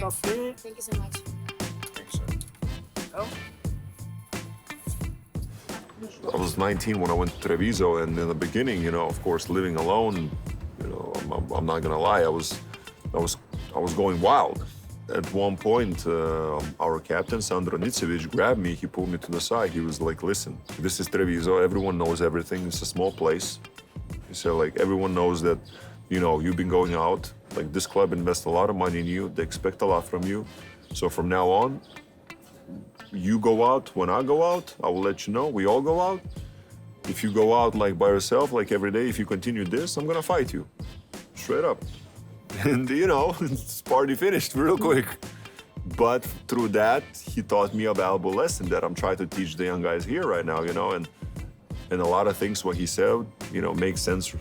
Coffee. Thank you so much. Thanks, sir. Oh. I was 19 when I went to Treviso, and in the beginning, of course, living alone, I'm not gonna lie, I was going wild. At one point, our captain, Sandro Nicevic, grabbed me. He pulled me to the side. He was like, listen, this is Treviso. Everyone knows everything. It's a small place. He said, like, everyone knows that, you've been going out. Like, this club invests a lot of money in you. They expect a lot from you. So from now on, you go out. When I go out, I will let you know. We all go out. If you go out, like, by yourself, like, every day, if you continue this, I'm gonna fight you. Straight up. And, it's party finished real quick. But through that, he taught me a valuable lesson that I'm trying to teach the young guys here right now, and a lot of things what he said, makes sense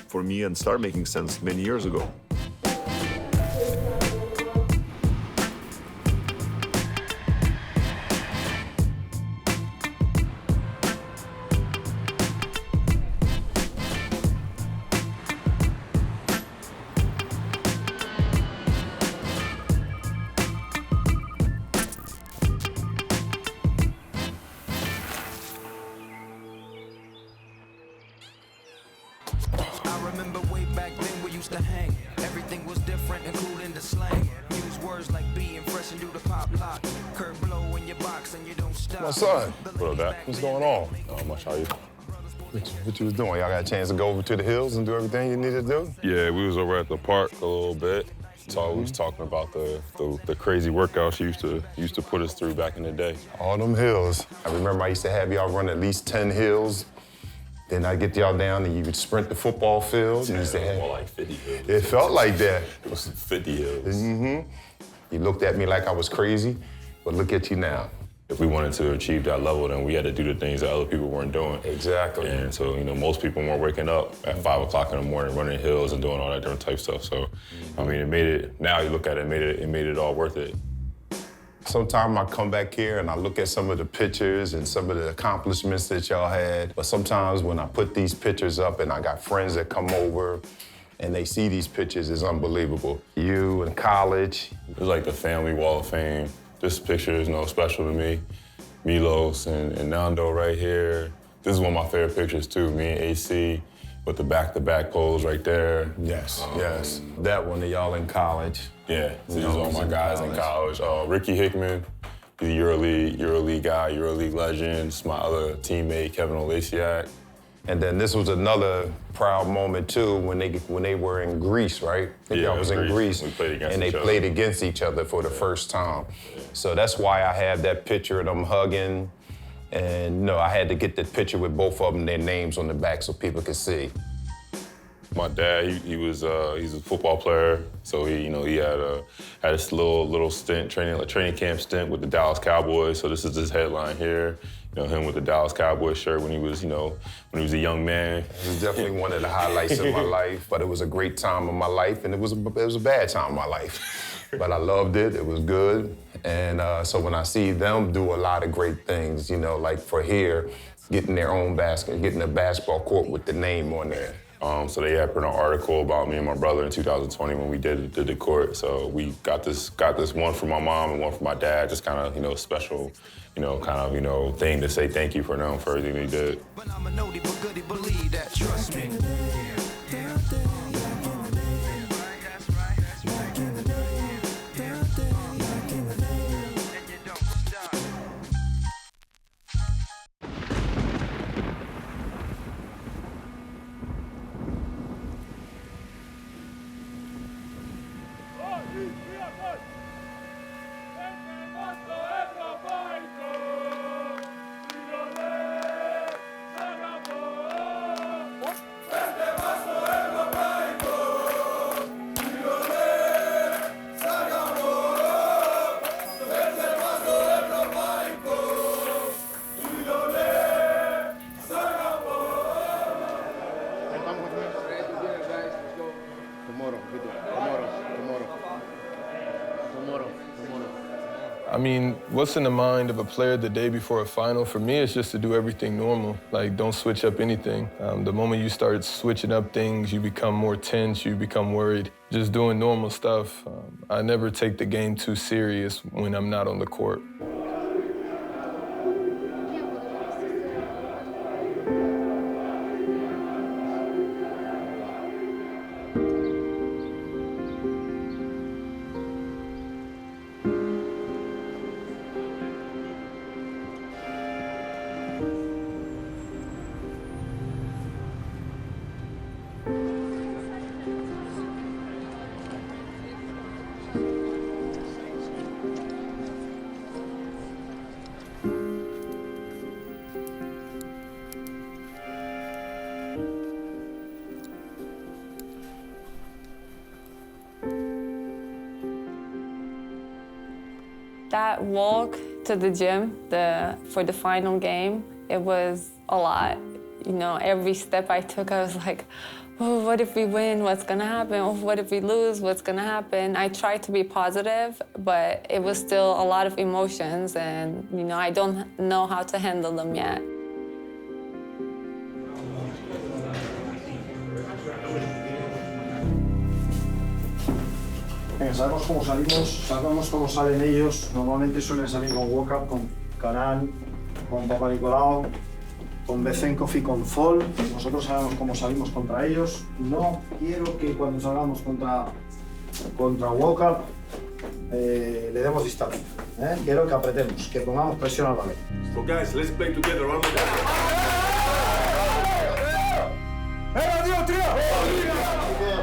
for me and start making sense many years ago. I remember way back then we used to hang. Everything was different, including the slang. Use words like being fresh and do the pop lock. Curve blow in your box and you don't stop. My son. What up, Dad? What's going on? Not much. How you? What you was doing? Y'all got a chance to go over to the hills and do everything you needed to do? Yeah, we was over at the park a little bit. So we was talking about the crazy workouts you used to put us through back in the day. All them hills. I remember I used to have y'all run at least 10 hills. Then I get y'all down and you would sprint the football field. Yeah, You used to have, more like 50 hills. it felt like that. It was 50 hills. Mm-hmm. You looked at me like I was crazy, but look at you now. If we wanted to achieve that level, then we had to do the things that other people weren't doing. Exactly. And so, most people weren't waking up at 5 o'clock in the morning, running hills and doing all that different type stuff. So, I mean, it made it, now you look at it, it made it all worth it. Sometimes I come back here and I look at some of the pictures and some of the accomplishments that y'all had. But sometimes when I put these pictures up and I got friends that come over and they see these pictures, it's unbelievable. You in college. It was like the family wall of fame. This picture is special to me. Milos and Nando right here. This is one of my favorite pictures too, me and AC with the back-to-back pose right there. Yes, yes. That one of y'all in college. Yeah, these are all my guys in college. Ricky Hickman, the Euroleague guy, Euroleague legend. It's my other teammate, Kevin Olasiak. And then this was another proud moment too when they were in Greece, right? I think y'all was in Greece. We played against and they each other. played against each other for the first time. So that's why I have that picture of them hugging. And I had to get the picture with both of them, their names on the back so people could see. My dad, he's a football player, so he had this little stint, training camp stint with the Dallas Cowboys. So this is his headline here. Him with the Dallas Cowboys shirt when he was a young man. It was definitely one of the highlights of my life, but it was a great time of my life, and it was a bad time of my life. But I loved it, it was good. And so when I see them do a lot of great things, like for here, getting their own basket, getting a basketball court with the name on there. So they had put an article about me and my brother in 2020 when we did the court. So we got this one for my mom and one for my dad, just kind of special, thing to say thank you for them for everything they did. But I'm a nodie, but goodie, believe that, trust me. I mean, what's in the mind of a player the day before a final? For me, it's just to do everything normal. Like, don't switch up anything. The moment you start switching up things, you become more tense, you become worried. Just doing normal stuff. I never take the game too serious when I'm not on the court. That walk to the gym for the final game, it was a lot. You know, every step I took, I was like, oh, what if we win? What's gonna happen? Oh, what if we lose? What's gonna happen? I tried to be positive, but it was still a lot of emotions, and you know, I don't know how to handle them yet. Sabemos cómo salimos, sabemos cómo salen ellos. Normalmente suelen salir con walk-up, con Canal, con Papa Nicolau, con Bezenkov y con Fall. Nosotros sabemos cómo salimos contra ellos. No quiero que cuando salgamos contra walk-up le demos distancia. Quiero que apretemos, que pongamos presión al balón. So guys, let's play together. Vamos.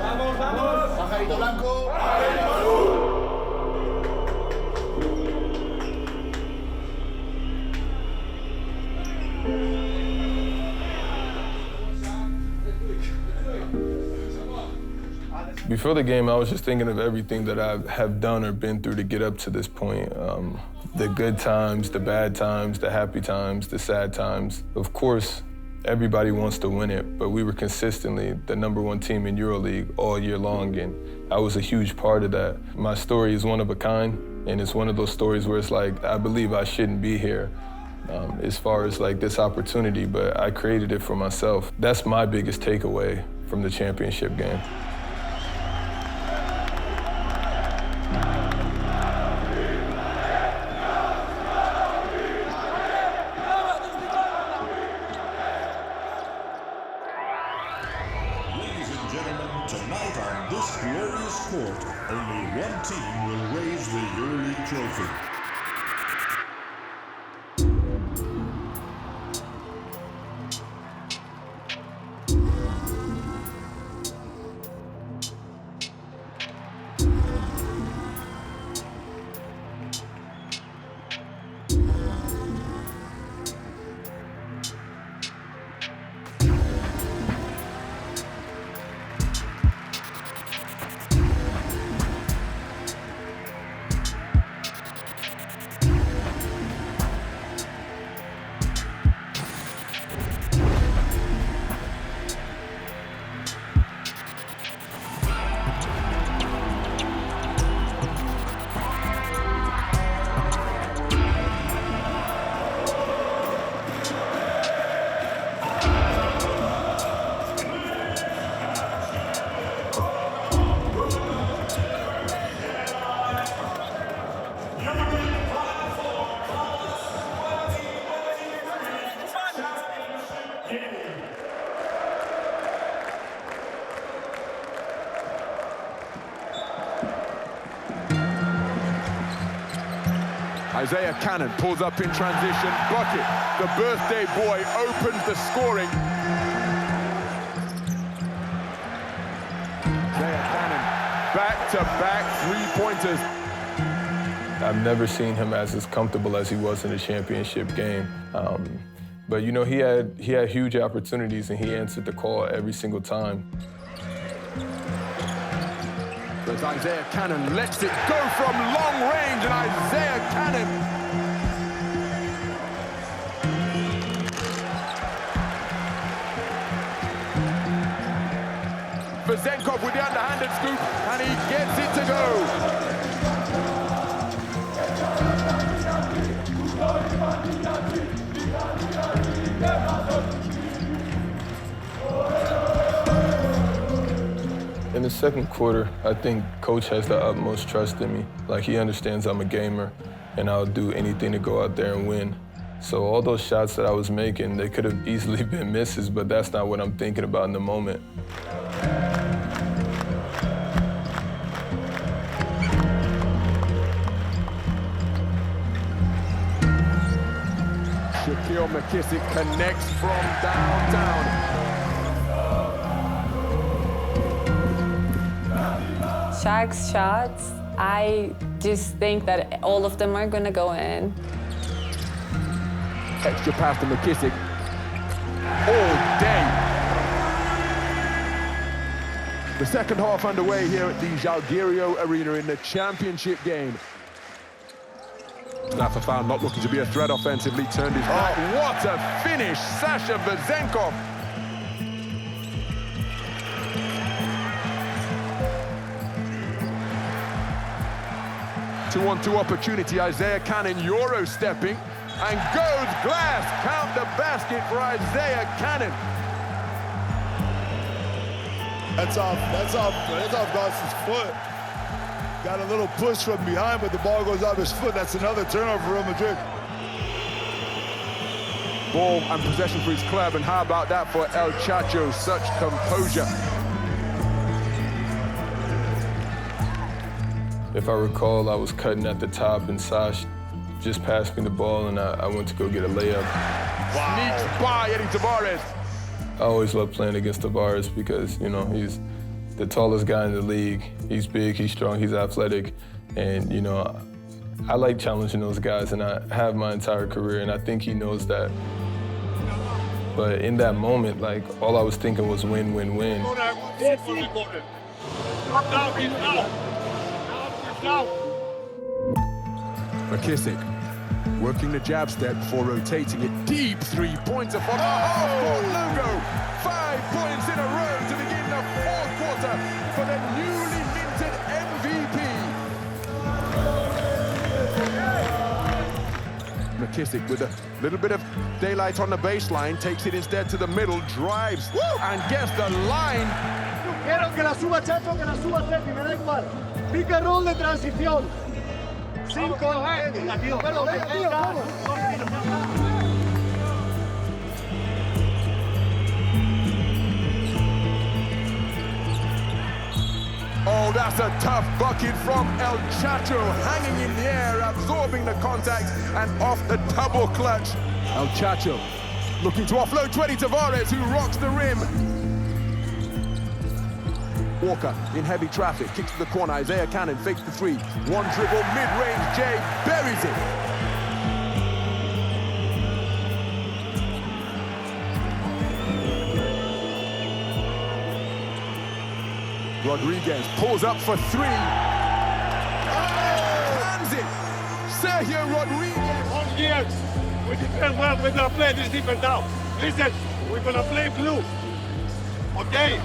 Vamos, vamos. Pajarito blanco. Before the game, I was just thinking of everything that I have done or been through to get up to this point. The good times, the bad times, the happy times, the sad times. Of course, everybody wants to win it, but we were consistently the #1 team in Euroleague all year long, and I was a huge part of that. My story is one of a kind, and it's one of those stories where it's like, I believe I shouldn't be here as far as like this opportunity, but I created it for myself. That's my biggest takeaway from the championship game. Tonight on this glorious court, only one team will raise the Euroleague trophy. Isaiah Cannon pulls up in transition. Bucket, the birthday boy, opens the scoring. Isaiah Cannon, back-to-back three-pointers. I've never seen him as comfortable as he was in the championship game. But you know, he had huge opportunities, and he answered the call every single time. But Isaiah Cannon lets it go from long range, and Isaiah Cannon Bezenkov with the underhanded scoop, and he gets it to go. In the second quarter, I think Coach has the utmost trust in me. Like, he understands I'm a gamer, and I'll do anything to go out there and win. So all those shots that I was making, they could have easily been misses, but that's not what I'm thinking about in the moment. Shaquille McKissick connects from downtown. Shaq's shots, I just think that all of them are gonna go in. Extra pass to McKissick. All day. The second half underway here at the Zalgiris Arena in the championship game. Now for foul, not looking to be a threat offensively, turned his back. What a finish, Sasha Vezenkov. Two-on-two opportunity, Isaiah Cannon Euro stepping and goes glass. Count the basket for Isaiah Cannon. That's off Dawson's foot. Got a little push from behind, but the ball goes off his foot. That's another turnover for Real Madrid. Ball and possession for his club, and how about that for El Chacho? Such composure. If I recall, I was cutting at the top, and Sash just passed me the ball, and I went to go get a layup. Sneaks by Eddie Tavares. I always love playing against Tavares because, you know, he's the tallest guy in the league. He's big, he's strong, he's athletic, and, you know, I like challenging those guys, and I have my entire career, and I think he knows that. But in that moment, like, all I was thinking was win, win, win. McKissick working the jab step before rotating it. Deep three-pointer from the half-court logo. 5 points in a row to begin the fourth quarter for the newly minted MVP. McKissick with a little bit of daylight on the baseline, takes it instead to the middle, drives, and gets the line. Quiero que la suba Chacho, que la suba Tepi, me da igual. Pick and roll de transición. 5, perdón, Oh, that's a tough bucket from El Chacho, hanging in the air, absorbing the contact, and off the double clutch. El Chacho looking to offload 20 Tavares, who rocks the rim. Walker in heavy traffic, kicks to the corner. Isaiah Cannon fakes the three. One dribble, mid-range, Jay buries it. Rodriguez pulls up for three. Hands it. Sergio Rodriguez. We defend well, we're gonna play this defense now. Listen, we're gonna play blue. Okay.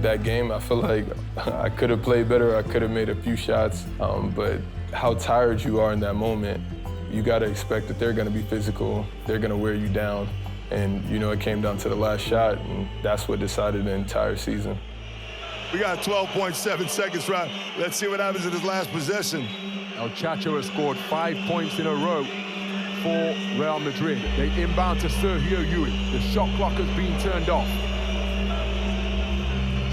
That game, I feel like I could have played better. I could have made a few shots, but how tired you are in that moment, you got to expect that they're going to be physical. They're going to wear you down. And, you know, it came down to the last shot, and that's what decided the entire season. We got 12.7 seconds left. Let's see what happens in this last possession. El Chacho has scored 5 points in a row for Real Madrid. They inbound to Sergio Yui. The shot clock has been turned off.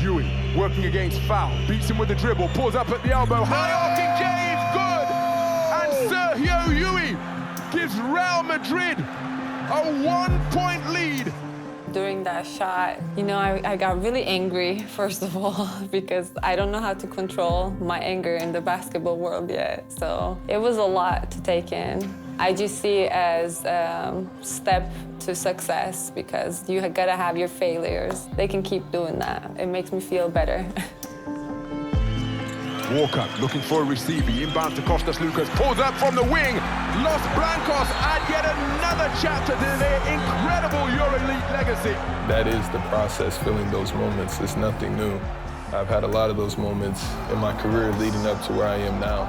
Yui working against foul, beats him with the dribble, pulls up at the elbow. High arcing J is good! And Sergio Yui gives Real Madrid a 1-point lead. During that shot, you know, I got really angry, first of all, because I don't know how to control my anger in the basketball world yet. So it was a lot to take in. I just see it as a step to success because you gotta have your failures. They can keep doing that. It makes me feel better. Walker looking for a receiver, inbound to Costas Lucas, pulls up from the wing. Los Blancos add yet another chapter to their incredible Euroleague legacy. That is the process, feeling those moments. It's nothing new. I've had a lot of those moments in my career leading up to where I am now.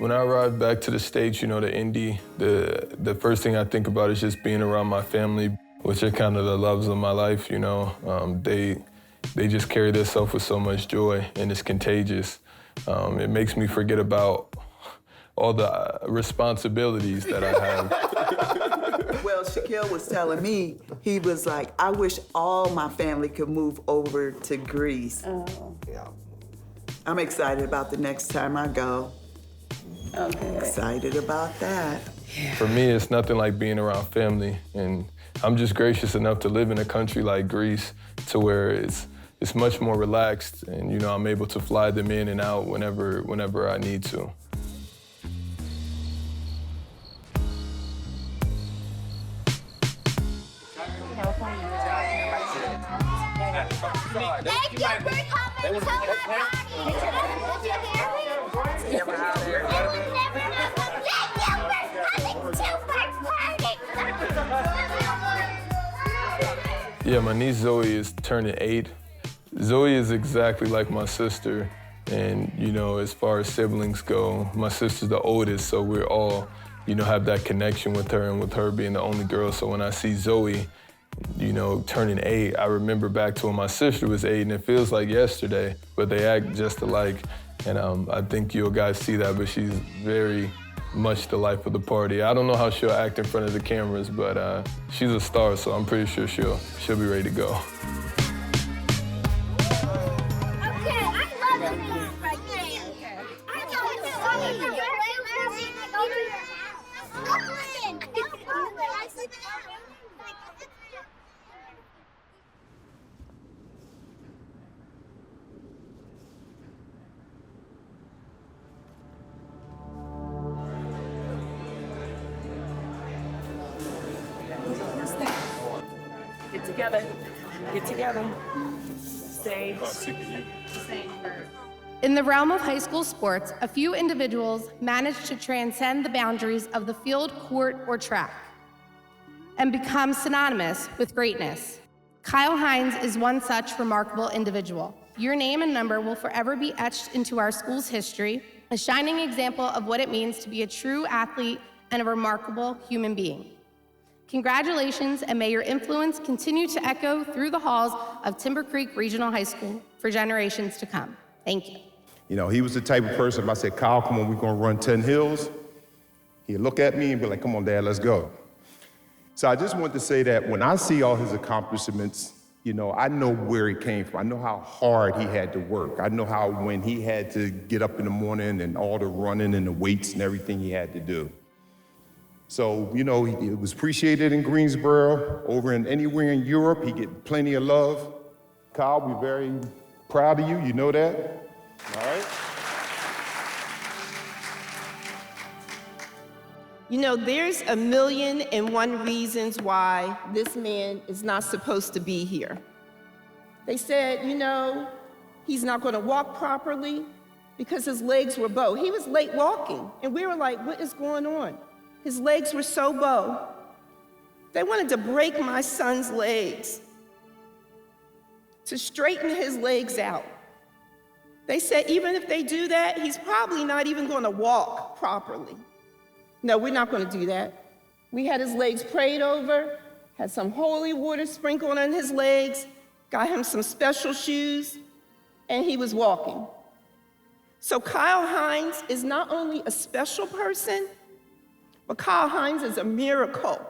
When I arrived back to the States, you know, to Indy, the first thing I think about is just being around my family, which are kind of the loves of my life, you know. They just carry themselves with so much joy, and it's contagious. It makes me forget about all the responsibilities that I have. Well, Shaquille was telling me, he was like, I wish all my family could move over to Greece. Oh. Yeah. I'm excited about the next time I go. Okay. Excited about that. For me, it's nothing like being around family, and I'm just gracious enough to live in a country like Greece to where it's much more relaxed, and you know, I'm able to fly them in and out whenever I need to. Thank you for coming to Yeah, my niece Zoe is turning 8. Zoe is exactly like my sister, and you know, as far as siblings go, my sister's the oldest, so we're all, you know, have that connection with her, and with her being the only girl. So when I see Zoe, you know, turning 8, I remember back to when my sister was 8, and it feels like yesterday, but they act just alike. And I think you'll guys see that, but she's very much the life of the party. I don't know how she'll act in front of the cameras, but she's a star, so I'm pretty sure she'll be ready to go. Get together. Get together. Stay. In the realm of high school sports, a few individuals managed to transcend the boundaries of the field, court, or track and become synonymous with greatness. Kyle Hines is one such remarkable individual. Your name and number will forever be etched into our school's history, a shining example of what it means to be a true athlete and a remarkable human being. Congratulations, and may your influence continue to echo through the halls of Timber Creek Regional High School for generations to come. Thank you. You know, he was the type of person, if I said, Kyle, come on, we're gonna run 10 hills, he'd look at me and be like, come on, Dad, let's go. So I just want to say that when I see all his accomplishments, you know, I know where he came from. I know how hard he had to work. I know how when he had to get up in the morning and all the running and the weights and everything he had to do. So, you know, it was appreciated in Greensboro, over in anywhere in Europe, he get plenty of love. Kyle, we're very proud of you, you know that? All right? You know, there's 1,000,001 reasons why this man is not supposed to be here. They said, you know, he's not gonna walk properly because his legs were bowed. He was late walking, and we were like, what is going on? His legs were so bowed. They wanted to break my son's legs, to straighten his legs out. They said even if they do that, he's probably not even gonna walk properly. No, we're not gonna do that. We had his legs prayed over, had some holy water sprinkled on his legs, got him some special shoes, and he was walking. So Kyle Hines is not only a special person, but Kyle Hines is a miracle.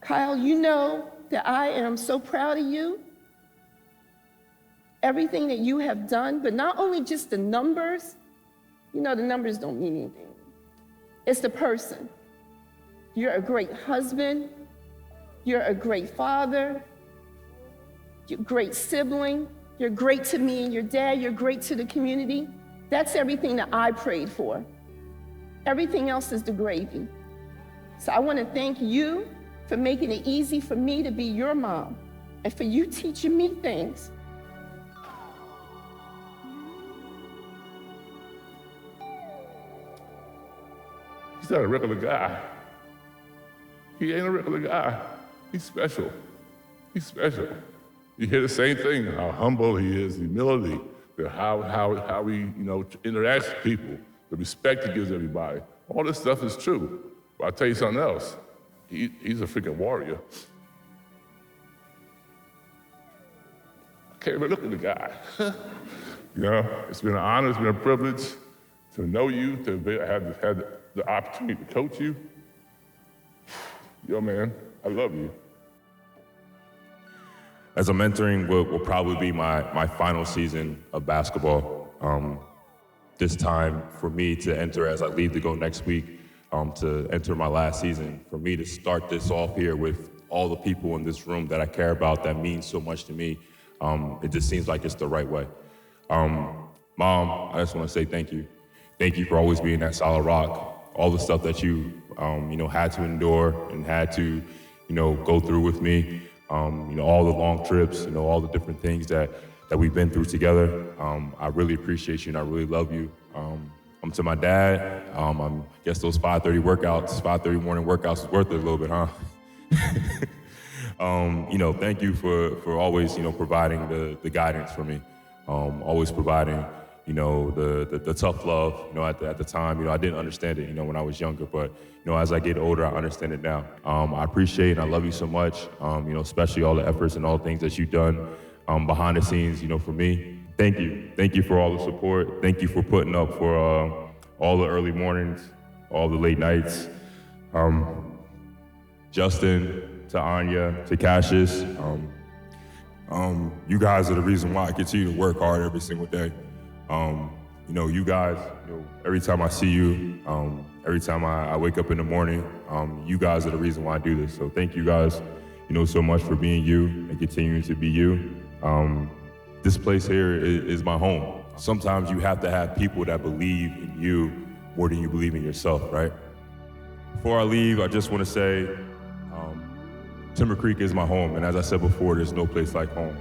Kyle, you know that I am so proud of you. Everything that you have done, but not only just the numbers. You know, the numbers don't mean anything. It's the person. You're a great husband. You're a great father. You're a great sibling. You're great to me and your dad. You're great to the community. That's everything that I prayed for. Everything else is the gravy. So I want to thank you for making it easy for me to be your mom and for you teaching me things. He's not a regular guy. He ain't a regular guy. He's special. He's special. You hear the same thing, how humble he is, humility, how we, interact with people, the respect he gives everybody. All this stuff is true. But I'll tell you something else. He's a freaking warrior. I can't even look at the guy. It's been an honor, it's been a privilege to know you, to have had the opportunity to coach you. Yo, man, I love you. As I'm entering what will probably be my final season of basketball, this time for me to enter as I leave to go next week, to enter my last season, for me to start this off here with all the people in this room that I care about, that means so much to me, it just seems like it's the right way. Mom, I just want to say thank you. Thank you for always being that solid rock. All the stuff that you, had to endure and had to, go through with me. All the long trips, all the different things that we've been through together. I really appreciate you and I really love you. To my dad, I guess those 5:30 morning workouts is worth it a little bit, huh? Thank you for always, providing the guidance for me. Always providing, the tough love, at the time, I didn't understand it, when I was younger, but, as I get older, I understand it now. I appreciate and I love you so much, especially all the efforts and all the things that you've done behind the scenes, for me. Thank you. Thank you for all the support. Thank you for putting up for all the early mornings, all the late nights. Justin, to Anya, to Cassius, you guys are the reason why I continue to work hard every single day. You guys, every time I see you, every time I wake up in the morning, you guys are the reason why I do this. So thank you guys, so much for being you and continuing to be you. This place here is my home. Sometimes you have to have people that believe in you more than you believe in yourself, right? Before I leave, I just want to say, Timber Creek is my home, and as I said before, there's no place like home.